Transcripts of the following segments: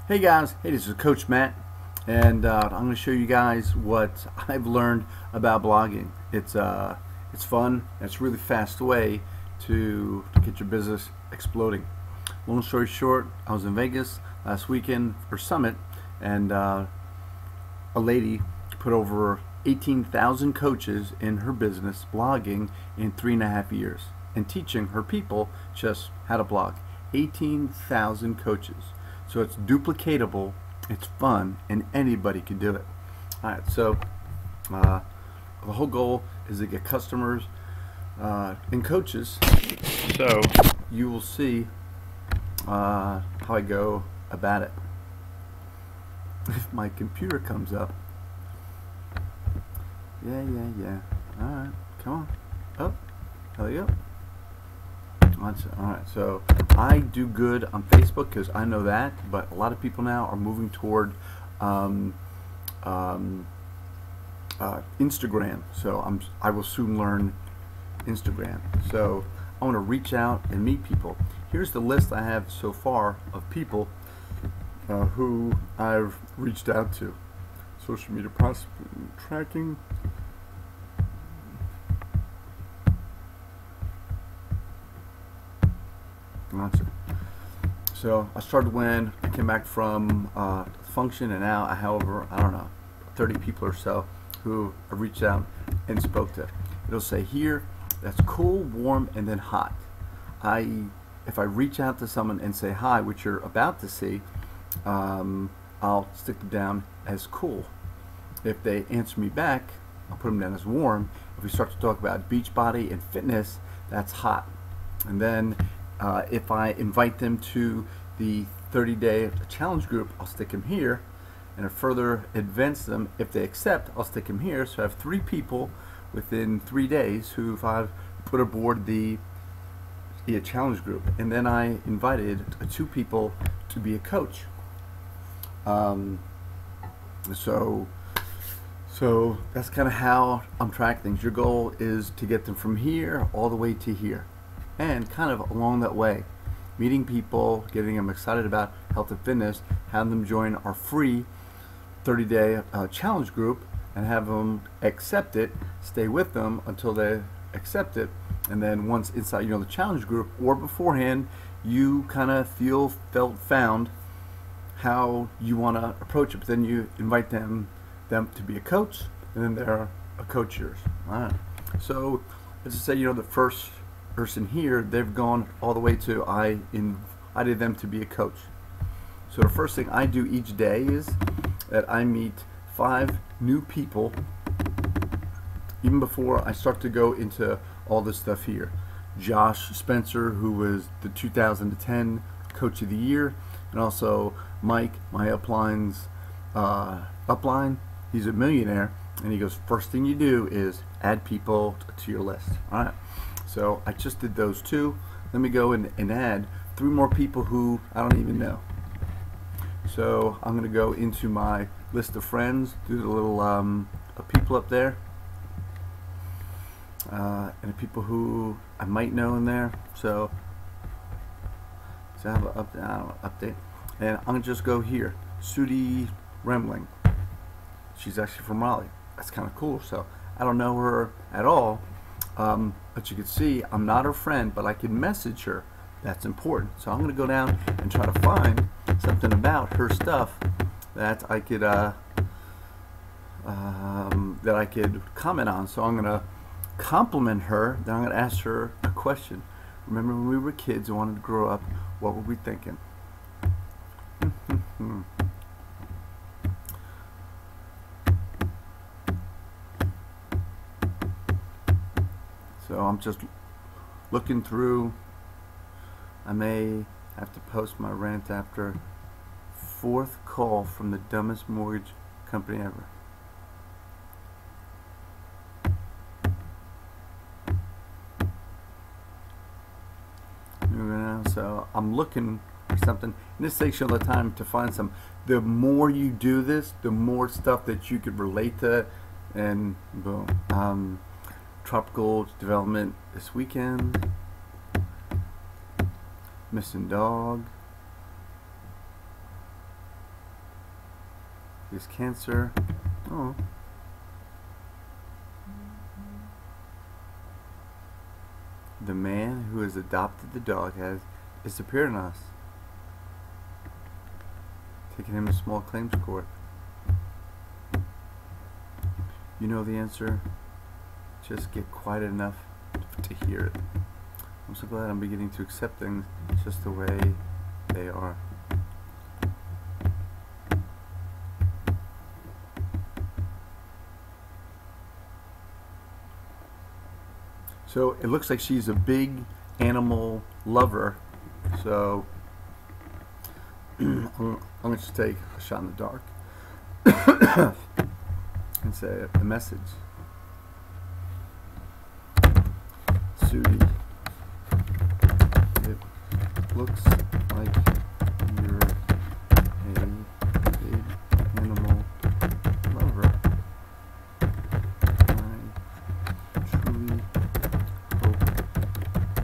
Hey guys, hey, this is Coach Matt, and I'm going to show you guys what I've learned about blogging. It's fun. It's a really fast way to get your business exploding. Long story short, I was in Vegas last weekend for Summit, and a lady put over 18,000 coaches in her business blogging in 3.5 years and teaching her people just how to blog. 18,000 coaches. So it's duplicatable, it's fun, and anybody can do it. Alright, so the whole goal is to get customers and coaches. So you will see how I go about it. If my computer comes up, yeah. Alright, come on. Oh, there you go. Alright, so I do good on Facebook because I know that, but a lot of people now are moving toward Instagram. So I will soon learn Instagram. So I want to reach out and meet people. Here's the list I have so far of people who I've reached out to. Social media prospecting, tracking. So I started when I came back from function, and now I have over, I don't know, 30 people or so who I reached out and spoke to. It'll say here, that's cool, warm, and then hot. If I reach out to someone and say hi, which you're about to see, I'll stick them down as cool. If they answer me back, I'll put them down as warm. If we start to talk about Beachbody and fitness, that's hot. And then if I invite them to the 30-day challenge group, I'll stick them here, and to further advance them, if they accept, I'll stick them here. So I have 3 people within 3 days who I've put aboard the challenge group, and then I invited 2 people to be a coach. So that's kind of how I'm tracking things. Your goal is to get them from here all the way to here. And kind of along that way, meeting people, getting them excited about health and fitness, having them join our free 30-day challenge group, and have them accept it, stay with them until they accept it, and then once inside the challenge group or beforehand, you kind of found how you want to approach it. But then you invite them to be a coach, and then they're a coach of yours. All right. So let's just say the first person here, they've gone all the way to I invited them to be a coach. So the first thing I do each day is that I meet 5 new people even before I start to go into all this stuff here. Josh Spencer, who was the 2010 Coach of the Year, and also Mike, my upline, he's a millionaire, and he goes, first thing you do is add people to your list. All right. So I just did those 2. Let me go and add 3 more people who I don't even know. So I'm going to go into my list of friends, do the little people up there, and the people who I might know in there. So I have an update, and I'm going to just go here. Sudie Remling. She's actually from Raleigh. That's kind of cool. So I don't know her at all. But you can see I'm not her friend, but I can message her. That's important. So I'm going to go down and try to find something about her stuff that I could comment on. So I'm going to compliment her. Then I'm going to ask her a question. Remember when we were kids and wanted to grow up, what were we thinking? So I'm just looking through. I may have to post my rant after 4th call from the dumbest mortgage company ever. So I'm looking for something, and this takes you all the time to find some. The more you do this, the more stuff that you could relate to, and boom. Tropical development this weekend. Missing dog. He has cancer. Oh. The man who has adopted the dog has disappeared on us, taking him to small claims court. You know the answer. Just get quiet enough to hear it. I'm so glad I'm beginning to accept things just the way they are. So it looks like she's a big animal lover. So I'm going to just take a shot in the dark and say a message. Sudi, it looks like you're a big animal lover. I truly hope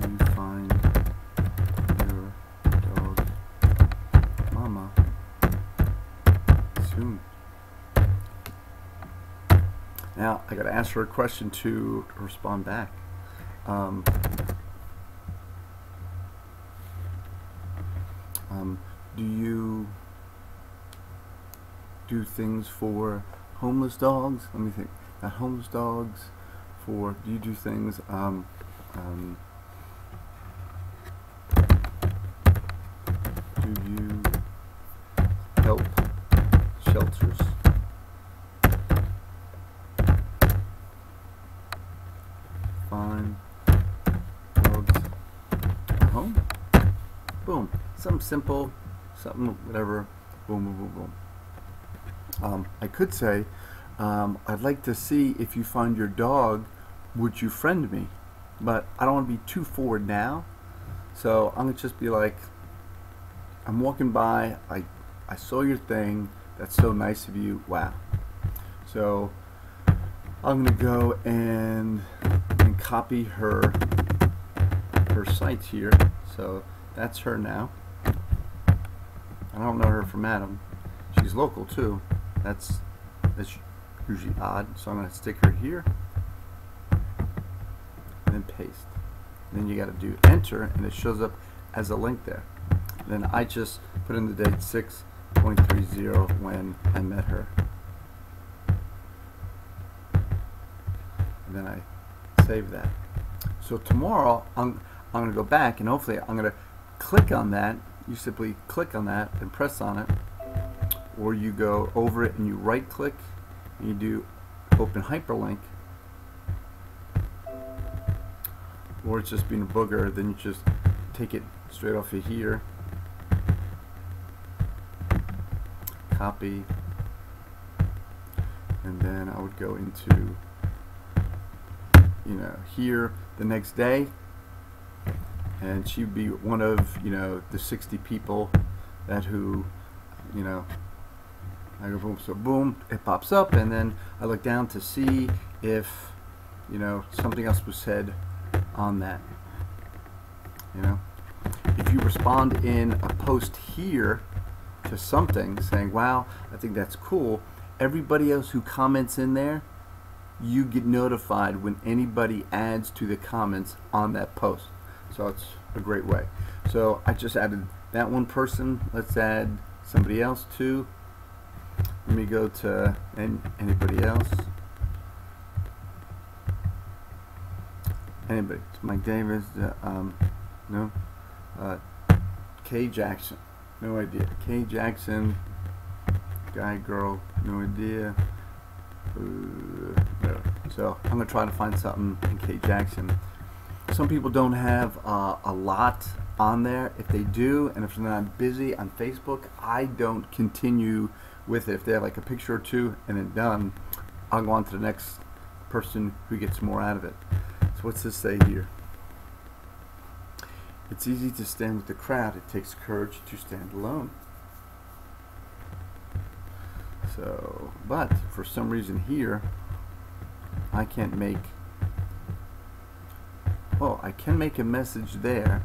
you find your dog mama soon. Now I gotta ask her a question to respond back. Do you do things for homeless dogs? Let me think. Not homeless dogs. Do you do things? Do you help shelters? Find dogs at home? Boom. Something simple, something whatever. Boom, boom, boom, boom. I could say, I'd like to see if you find your dog, would you friend me? But I don't want to be too forward now. So I'm going to just be like, I'm walking by, I saw your thing, that's so nice of you, wow. So I'm going to go and copy her site here. So that's her now. I don't know her from Adam. She's local too. That's usually odd. So I'm going to stick her here and then paste. And then you got to do enter and it shows up as a link there. And then I just put in the date 6.30 when I met her. And then I save that. So tomorrow I'm going to go back and hopefully I'm going to click on that. You simply click on that and press on it, or you go over it and you right click and you do open hyperlink, or it's just being a booger, then you just take it straight off of here, copy, and then I would go into, you know, here the next day, and she'd be one of, you know, the 60 people that who, you know, I go boom, so boom, it pops up, and then I look down to see if, you know, something else was said on that. You know, if you respond in a post here to something saying, wow, I think that's cool, everybody else who comments in there, you get notified when anybody adds to the comments on that post. So it's a great way. So I just added that one person. Let's add somebody else too. Let me go to anybody else. Anybody? It's Mike Davis. No. K Jackson. No idea. K Jackson. Guy, girl. No idea. No. So I'm gonna try to find something in K Jackson. Some people don't have a lot on there. If they do, and if they're not busy on Facebook, I don't continue with it. If they have like a picture or two and then done, I'll go on to the next person who gets more out of it. So what's this say here? It's easy to stand with the crowd. It takes courage to stand alone. So, but for some reason here, I can't make, oh, I can make a message there,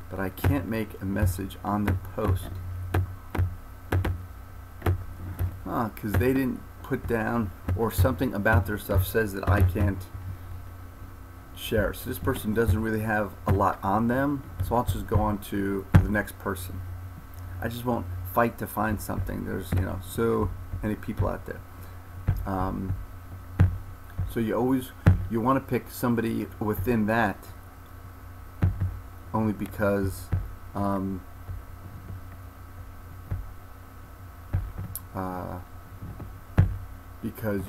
but I can't make a message on the post. Huh. because they didn't put down, or something about their stuff says that I can't share. So this person doesn't really have a lot on them, so I'll just go on to the next person. I just won't fight to find something. There's, you know, so many people out there. So you want to pick somebody within that, only because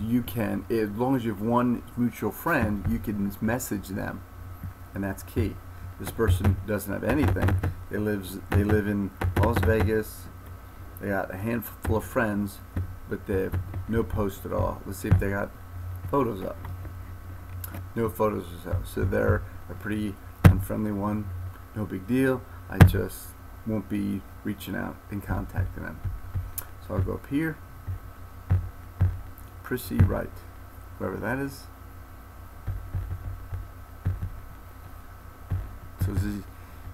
you can, as long as you have one mutual friend, you can message them, and that's key. This person doesn't have anything. They live in Las Vegas. They got a handful of friends, but they have no post at all. Let's see if they got photos up. No photos up. So they're a pretty unfriendly one. No big deal. I just won't be reaching out and contacting them. So I'll go up here. Prissy Wright, whoever that is.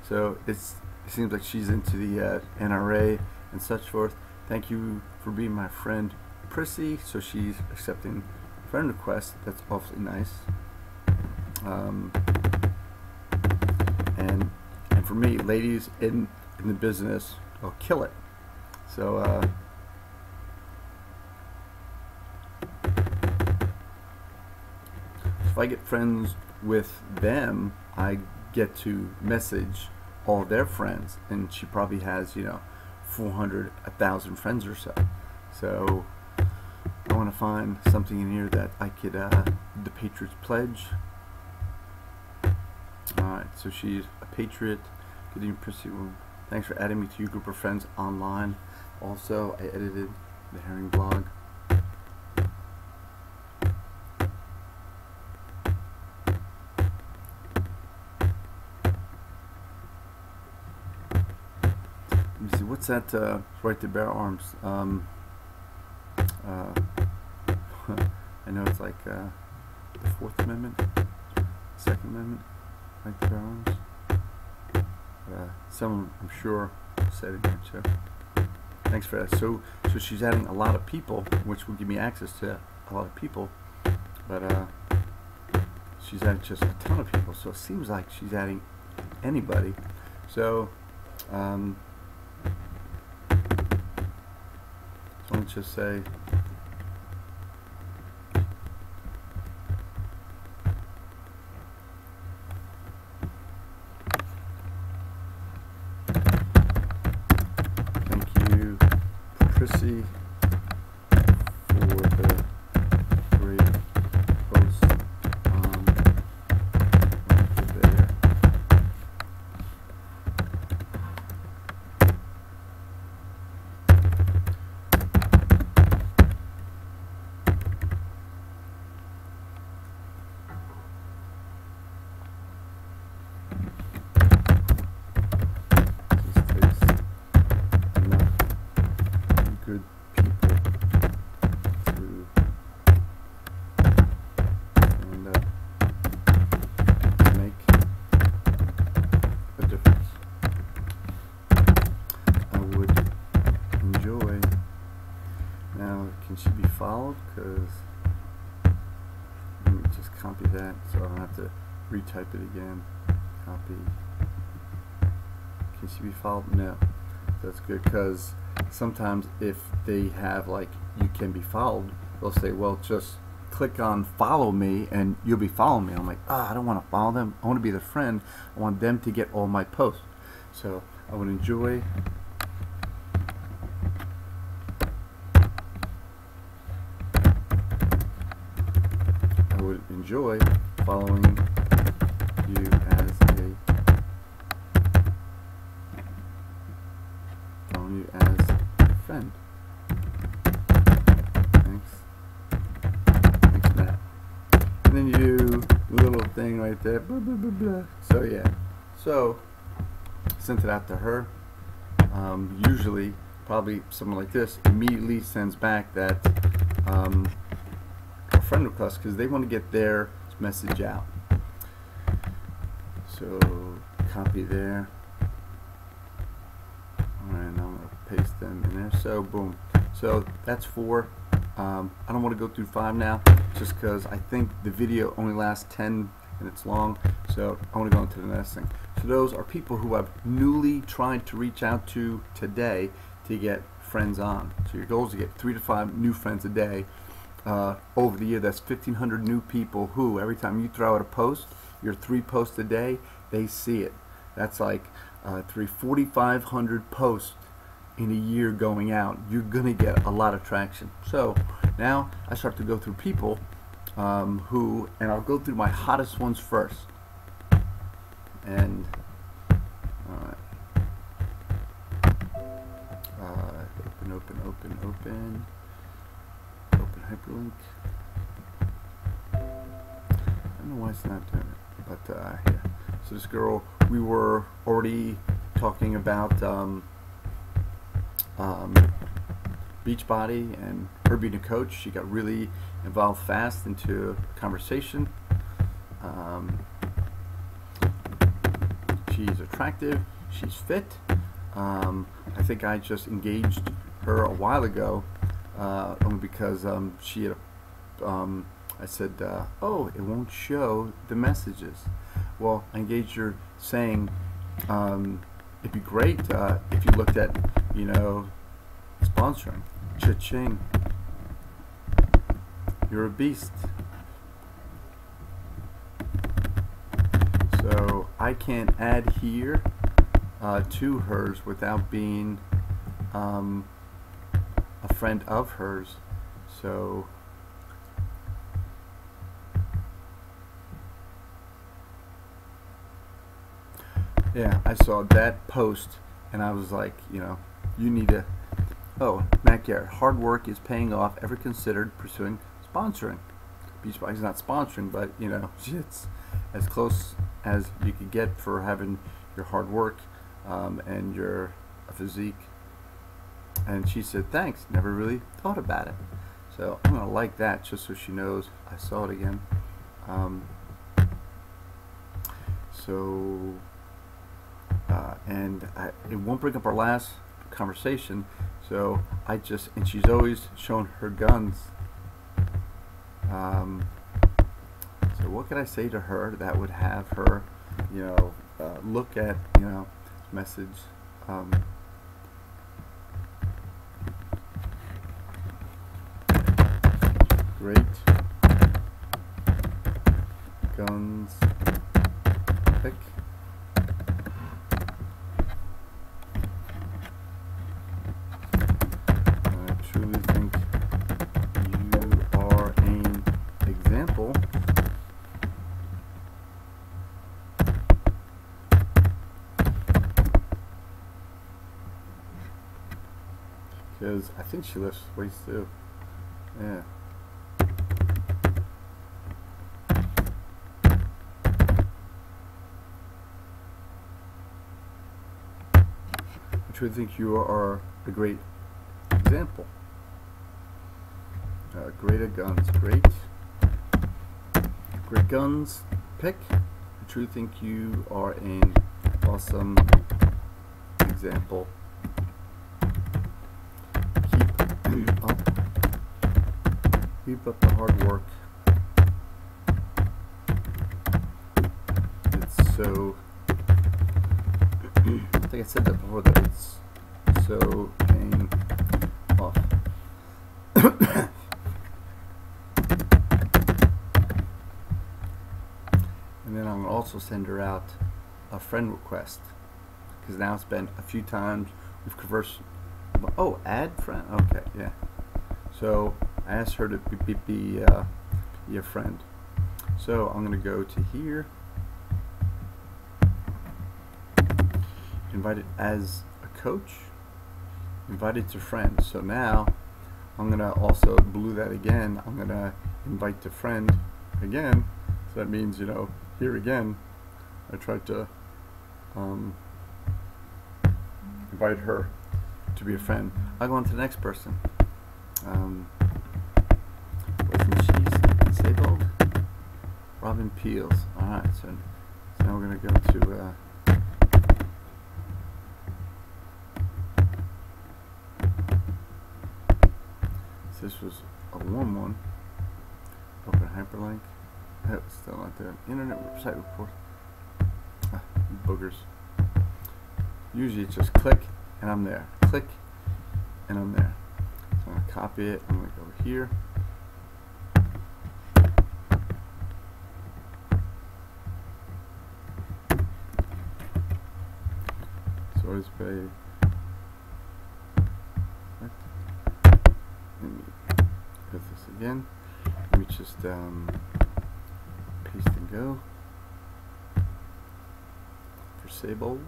So it seems like she's into the NRA and such forth. Thank you for being my friend, Prissy. So she's accepting friend requests. That's awfully nice. And for me, ladies in the business will kill it. So if I get friends with them, I get to message all their friends, and she probably has, you know, 400, 1,000 friends or so. So I want to find something in here that I could, the Patriots Pledge. Alright, so she's a patriot. Good evening, Prissy. Thanks for adding me to your group of friends online. Also, I edited the Herring blog. Let me see, what's that right to bear arms? I know it's like the Fourth Amendment, Second Amendment, right to bear arms. Some, I'm sure, said it here too. Thanks for that. So she's adding a lot of people, which will give me access to a lot of people, but she's adding just a ton of people. So it seems like she's adding anybody. So let's just say thank you, Prissy, for the great post on there. Good people to stand up and make a difference. I would enjoy. Now, can she be followed? Because let me just copy that so I don't have to retype it again. Copy. Can she be followed? No. That's good, because sometimes if they have, like, you can be followed, they'll say, well, just click on follow me and you'll be following me. I'm like, I don't want to follow them. I want to be their friend. I want them to get all my posts. So I would enjoy following you as a friend. Thanks, Matt. And then you do a little thing right there. Blah, blah, blah, blah. So yeah. So sent it out to her. Usually, probably someone like this immediately sends back that a friend request, because they want to get their message out. So copy there. Alright, now I'm going to paste them in there. So boom, So that's 4. I don't want to go through 5 now, just because I think the video only lasts 10 minutes long, so I want to go into the next thing. So those are people who I've newly tried to reach out to today to get friends on. So your goal is to get 3 to 5 new friends a day. Over the year, that's 1,500 new people who, every time you throw out a post, your 3 posts a day, they see it. That's like 4,500 posts in a year going out. You're gonna get a lot of traction. So now I start to go through people who, and I'll go through my hottest ones first. And open hyperlink. I don't know why it's not doing it, but yeah. So this girl, we were already talking about Beachbody and her being a coach. She got really involved fast into conversation. She's attractive. She's fit. I think I just engaged her a while ago, only because she had I said, oh, it won't show the messages. Well, I engaged her saying, it'd be great if you looked at, you know, sponsoring. Cha-ching. You're a beast. So I can't add here to hers without being a friend of hers. So yeah, I saw that post and I was like, you know, you need to, oh, Matt Garrett, hard work is paying off. Ever considered pursuing sponsoring? Beachbody's not sponsoring, but you know, it's as close as you could get for having your hard work and your physique. And she said, thanks, never really thought about it. So I'm gonna like that just so she knows I saw it again. And it won't bring up our last conversation, so I just, and she's always shown her guns. So what could I say to her that would have her, you know, look at, you know, message. Great guns pick. I truly think you are an example because I think she lifts weights too. Yeah. I truly think you are a great example. Great at guns, great guns pick. I truly think you are an awesome example. Keep up the hard work. It's so, I think I said that before, that it's so paying off. And then I'm going to also send her out a friend request, because now it's been a few times we've conversed. Oh, add friend. Okay, yeah. So I asked her to be a friend. So I'm going to go to here, invited as a coach, invited to friend. So now I'm going to also blue that again. I'm going to invite to friend again. So that means, you know, here again, I tried to invite her to be a friend. I'll go on to the next person. Wasn't she disabled? Robin Peels. Alright, so now we're going to go to this was a warm one. Open hyperlink. Oh, it's still not there. Internet website report. Boogers. Usually it's just click and I'm there. Click and I'm there. So I'm going to copy it. I'm going to go over here. Source pay. Let me put this again. Let me just paste and go for Sable.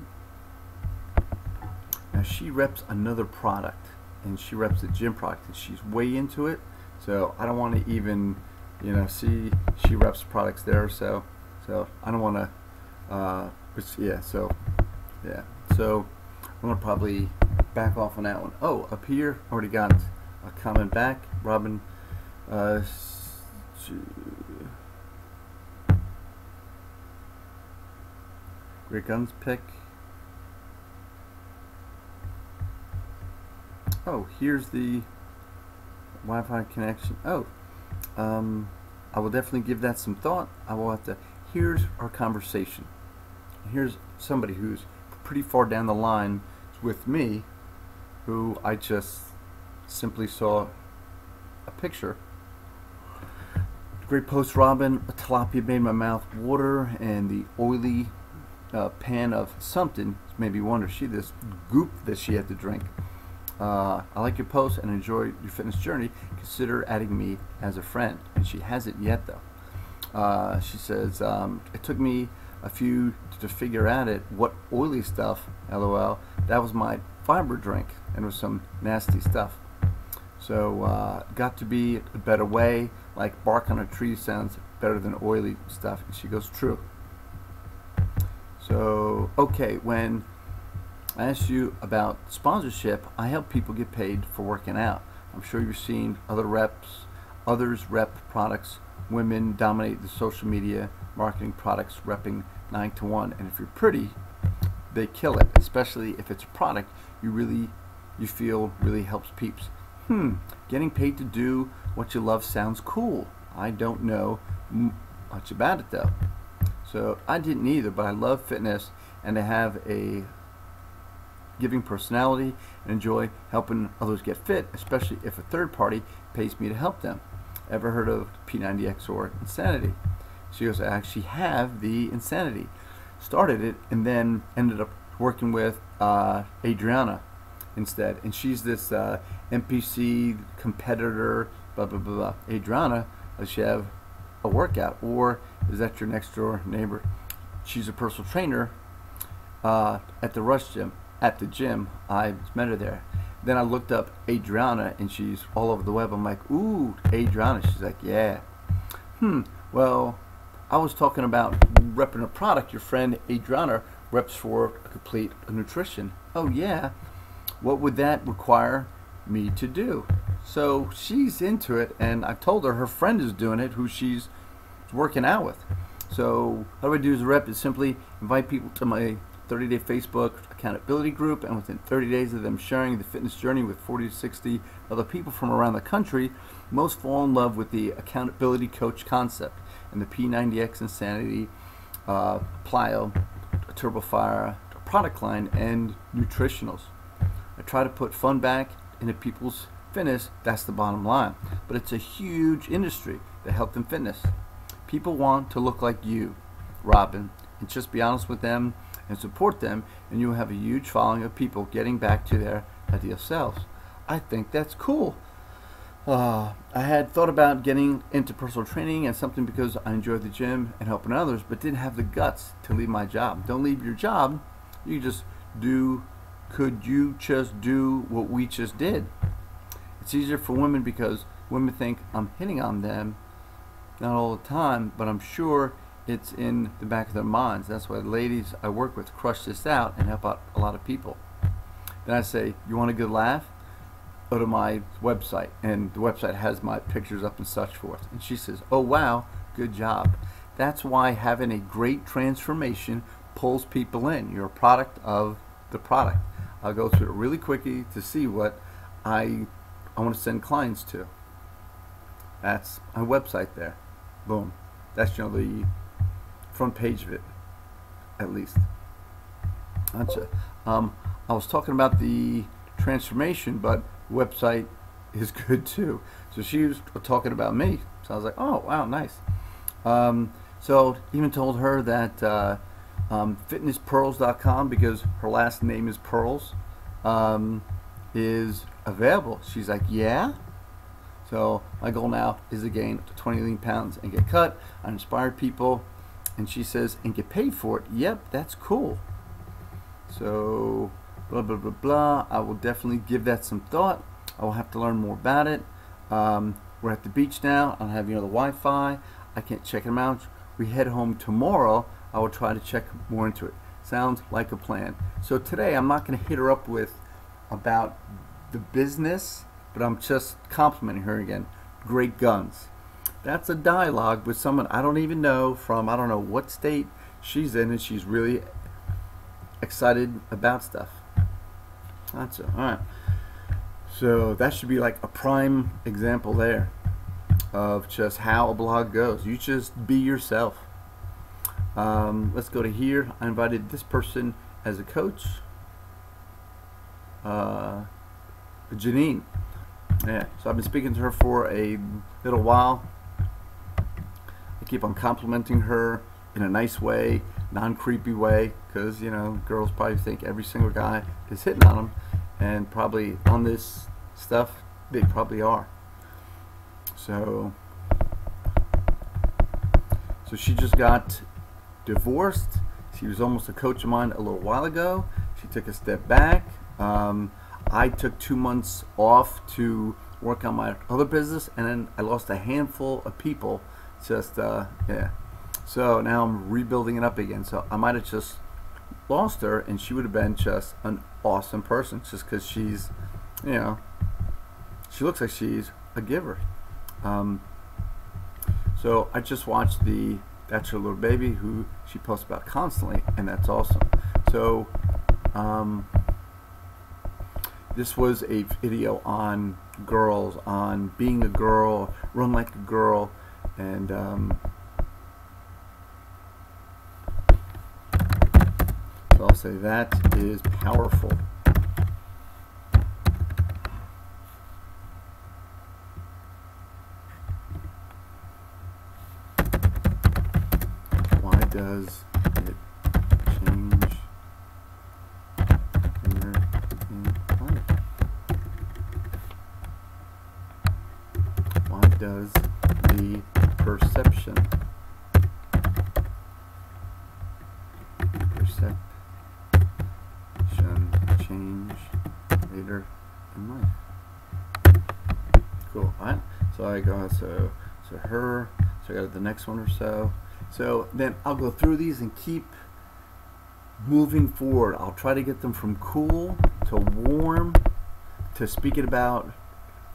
Now she reps another product, and she reps the gym product, and she's way into it. So I don't want to even, see she reps products there. So I don't want to. So I'm gonna probably back off on that one. Oh, up here, already got a comment back. Robin. Great guns pick. Oh, here's the Wi-Fi connection. Oh, I will definitely give that some thought. I will have to. Here's our conversation. Here's somebody who's pretty far down the line with me, who I just simply saw a picture. Great post, Robin. A tilapia made my mouth water, and the oily pan of something made me wonder. She this goop that she had to drink. I like your post and enjoy your fitness journey. Consider adding me as a friend. And she hasn't yet, though. She says, it took me a few to figure out what oily stuff, LOL, that was my fiber drink, and it was some nasty stuff. So got to be a better way, like bark on a tree sounds better than oily stuff. And she goes, true. So okay, when I asked you about sponsorship, I help people get paid for working out. I'm sure you've seen others rep products. Women dominate the social media marketing products, repping 9-to-1, and if you're pretty, they kill it, especially if it's a product you feel really helps peeps. Getting paid to do what you love sounds cool. I don't know much about it though. So I didn't either, but I love fitness and I have a giving personality and enjoy helping others get fit, especially if a third party pays me to help them. Ever heard of P90X or Insanity? She goes, I actually have the Insanity. Started it and then ended up working with Adriana instead. And she's this NPC competitor, blah, blah, blah, blah. Adriana, does she have a workout? Or is that your next door neighbor? She's a personal trainer at the Rush Gym. At the gym, I met her there. Then I looked up Adriana, and she's all over the web. I'm like, ooh, Adriana. She's like, yeah. Well, I was talking about repping a product. Your friend Adriana reps for a complete nutrition. Oh, yeah. What would that require me to do? So she's into it, and I told her friend is doing it, who she's working out with. So what I would do as a rep is simply invite people to my 30-day Facebook accountability group, and within 30 days of them sharing the fitness journey with 40 to 60 other people from around the country, most fall in love with the accountability coach concept and the P90X Insanity, Plyo, TurboFire product line, and nutritionals. I try to put fun back into people's fitness. That's the bottom line. But it's a huge industry, the health and fitness. People want to look like you, Robin, and just be honest with them and support them, and you'll have a huge following of people getting back to their ideal selves. I think that's cool. I had thought about getting into personal training and something because I enjoy the gym and helping others, but didn't have the guts to leave my job. Don't leave your job. You just do. Could you just do what we just did? It's easier for women because women think I'm hitting on them. Not all the time, but I'm sure it's in the back of their minds. That's why the ladies I work with crush this out and help out a lot of people. Then I say, you want a good laugh? Go to my website, and the website has my pictures up and such forth. And she says, oh wow, good job. That's why having a great transformation pulls people in. You're a product of the product. I'll go through it really quickly to see what I want to send clients to. That's my website there. Boom. That's the front page of it, at least. Gotcha. I was talking about the transformation, but website is good too. So she was talking about me. So I was like, oh wow, nice. So even told her that fitnesspearls.com, because her last name is Pearls, is available. She's like, yeah. So my goal now is to gain 20 lean pounds and get cut. I inspire people, and she says, and get paid for it. Yep, that's cool. So blah blah blah blah. I will definitely give that some thought. I will have to learn more about it. We're at the beach now. I have the Wi-Fi. I can't check them out. We head home tomorrow. I will try to check more into it. Sounds like a plan. So today I'm not going to hit her up with about the business, but I'm just complimenting her again. Great guns. That's a dialogue with someone I don't even know from, I don't know what state she's in, and she's really excited about stuff. That's it. All right. So that should be like a prime example there of just how a blog goes. You just be yourself. Let's go to here. I invited this person as a coach. Janine. Yeah. So I've been speaking to her for a little while. I keep on complimenting her in a nice way, non-creepy way, because girls probably think every single guy is hitting on them, and probably on this stuff they probably are. So she just got divorced. She was almost a coach of mine a little while ago. She took a step back. I took 2 months off to work on my other business, and then I lost a handful of people. Just yeah. So now I'm rebuilding it up again. So I might have just lost her, and she would have been just an awesome person, just because she's, she looks like she's a giver. So I just watched the That's Her Little Baby, who she posts about constantly, and that's awesome. So this was a video on girls, on being a girl, run like a girl, and so I'll say that is powerful. Why does it change later in life? Why does the perception change later in life? Cool. All right. So I go so her. So I got the next one or so. So then I'll go through these and keep moving forward. I'll try to get them from cool to warm to speaking about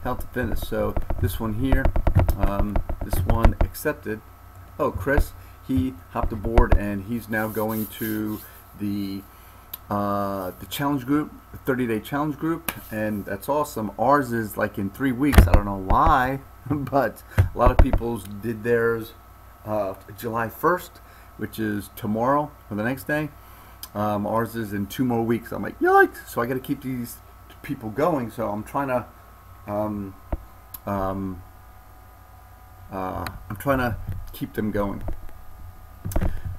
health and fitness. So this one here, this one accepted. Oh, Chris, he hopped aboard and he's now going to the challenge group, the 30-day challenge group, and that's awesome. Ours is like in 3 weeks. I don't know why, but a lot of people's did theirs July 1st, which is tomorrow or the next day. Ours is in 2 more weeks. I'm like, yikes! So I got to keep these people going. So I'm trying to, keep them going.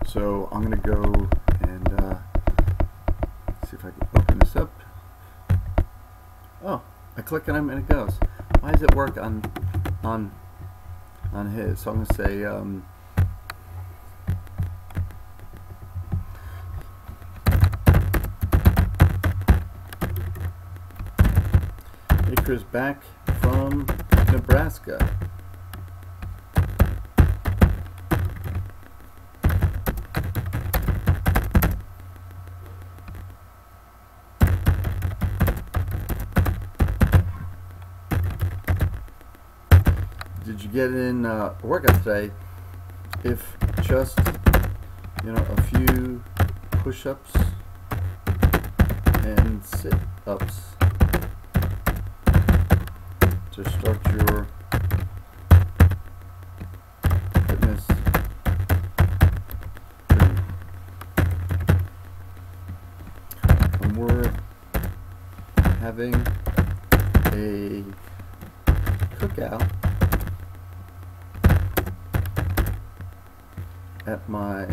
So I'm gonna go and see if I can open this up. Oh, I click on him and it goes. Why does it work on his? So I'm gonna say Baker's back from Nebraska. Did you get in a workout today? If just a few push-ups and sit-ups to start your having a cookout at my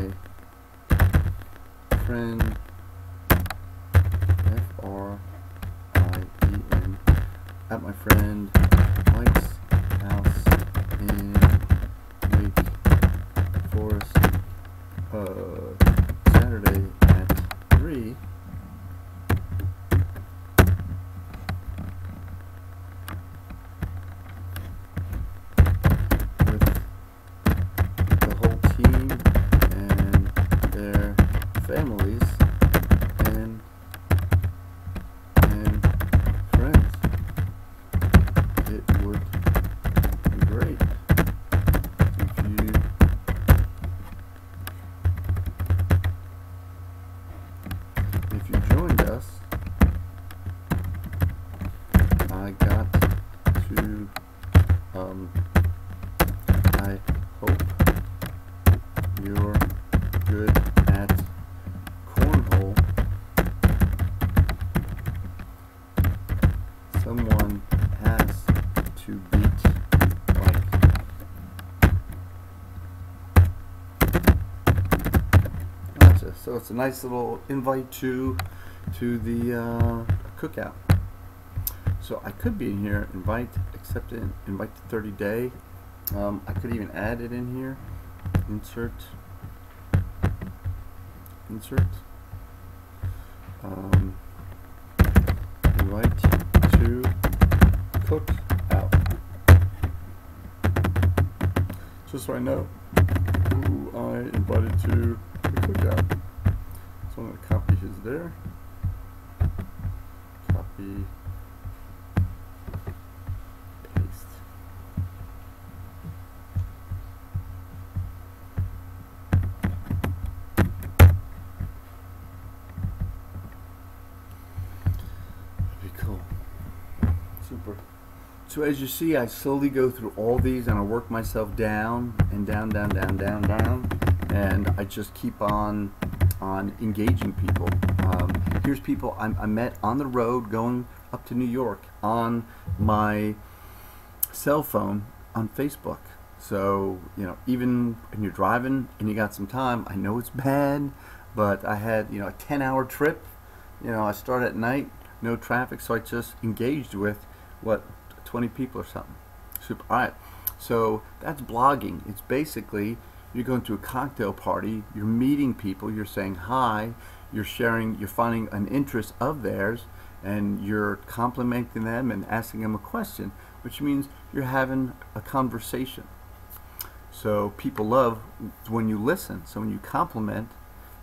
friend F-R-I-E-N at my friend Mike's house in Wake Forest Saturday at 3. With the whole team and their families and friends. It would be great if you joined us. I got to I hope you're good at cornhole. Someone has to beat Mike. Gotcha. So it's a nice little invite to the cookout. So I could be in here, invite, accept it, invite to 30 day. I could even add it in here. Insert. Invite to cookout. Just so I know who I invited to the cookout. So I'm going to copy his there. Copy. Paste. That'd be cool. Super. So as you see, I slowly go through all these and I work myself down and down, and I just keep on engaging people. Here's people I met on the road going up to New York on my cell phone on Facebook. So, you know, even when you're driving and you got some time, I know it's bad, but I had, you know, a 10-hour trip. You know, I started at night, no traffic, so I just engaged with, what, 20 people or something. Super. Alright, so that's blogging. It's basically, you're going to a cocktail party, you're meeting people, you're saying hi, you're sharing, you're finding an interest of theirs, and you're complimenting them and asking them a question, which means you're having a conversation. So people love when you listen. So when you compliment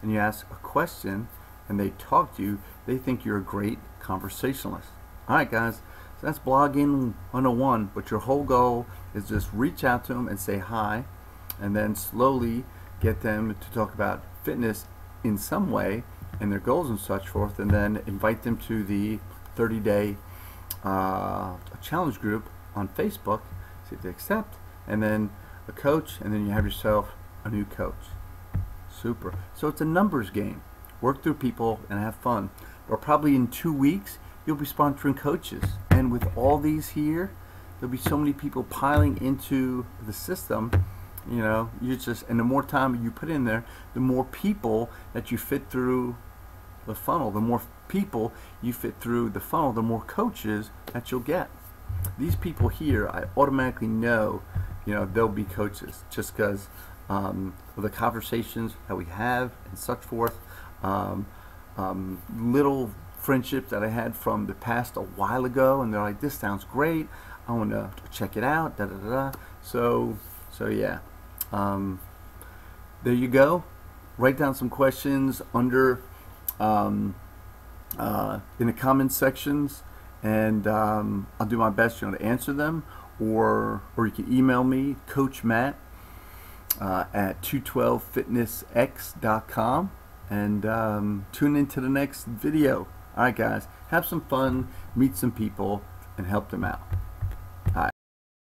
and you ask a question and they talk to you, they think you're a great conversationalist. Alright guys, so that's blogging 101, but your whole goal is just reach out to them and say hi, and then slowly get them to talk about fitness in some way and their goals and such forth, and then invite them to the 30-day challenge group on Facebook, see if they accept, and then a coach, and then you have yourself a new coach. Super. So it's a numbers game. Work through people and have fun. Or probably in 2 weeks you'll be sponsoring coaches, and with all these here, there'll be so many people piling into the system. You know, you just, and the more time you put in there, the more people that you fit through the funnel. The more people you fit through the funnel, the more coaches that you'll get. These people here, I automatically know, you know, they'll be coaches just because of the conversations that we have and such forth. Little friendships that I had from the past a while ago, and they're like, this sounds great, I want to check it out, so yeah. There you go. Write down some questions under in the comments sections, and I'll do my best, you know, to answer them, or you can email me, Coach Matt at 212fitnessx.com, and tune into the next video. Alright guys, have some fun, meet some people, and help them out.